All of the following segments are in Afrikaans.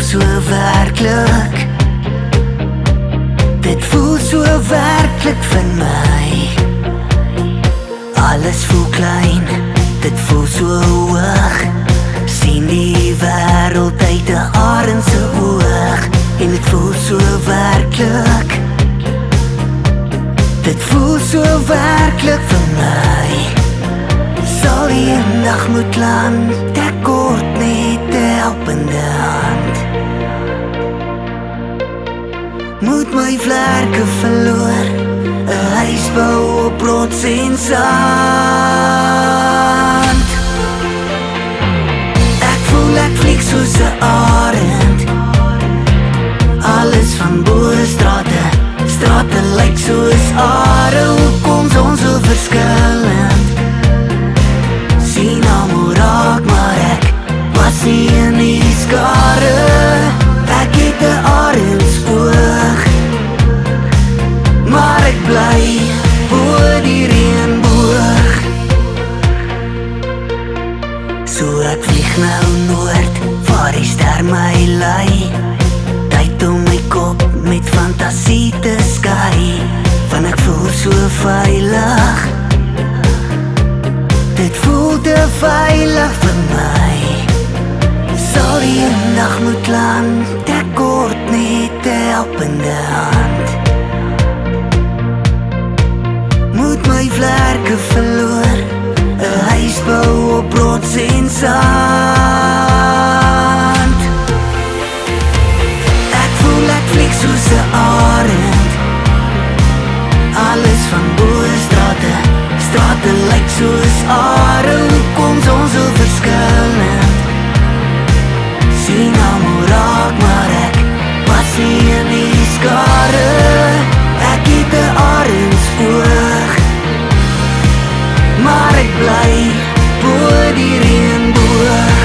so werklik. Dit voel so werklik vir my. Alles voel klein, dit voel so hoog. Sien die wêreld uit 'n arend se oog. En dit voel so werklik. Dit voel so werklik vir my. Sal die eendag moet land, ek kort net 'n helpende hand. Moet my vlerke verloor, 'n huis bou op rots en sand. Ek voel ek vlieg soos 'n arend. Alles van bo strate lyk soos are. Hoekom ons so verskillend? Sien almal raak, maar ek was nie in die skare. Ek het 'n arendsoog, maar ek bly bo die reënboog. So ek vlieg nou noord, waar die ster my lei. Tyd om my kop met fantasie te skei, want ek voel so veilig. Dit voel te veilig vir my. Sal die eendag moet land, ek kort net 'n helpende hand. Moet my vlerke verloor, 'n huis bou op rots en sand. Ek voel ek vlieg soos 'n arend. Alles van bo strate lyk soos are. Hoekom ons so verskillend? Sien almal raak, maar ek was nie in die skare. Ek het 'n arendsoog, maar ek bly bo die reënboog.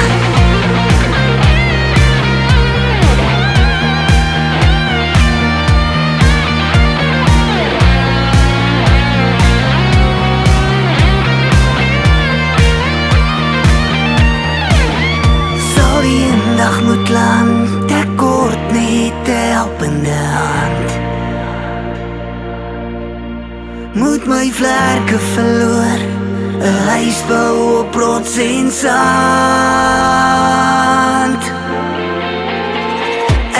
Sal die eendag moet land, ek kort net 'n helpende hand. Moet my vlerke verloor, 'n huis bou op rots en sand.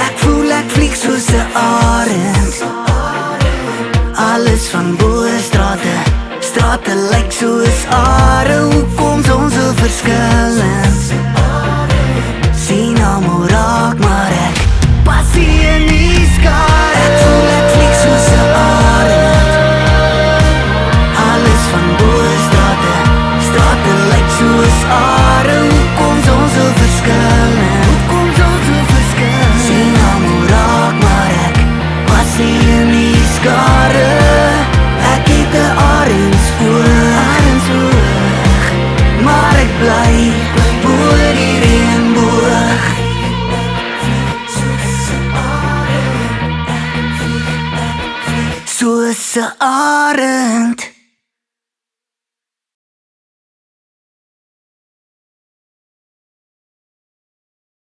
Ek voel ek vlieg soos 'n arend. Alles van bo strate lyk soos are. Hoekom ons so verskillend?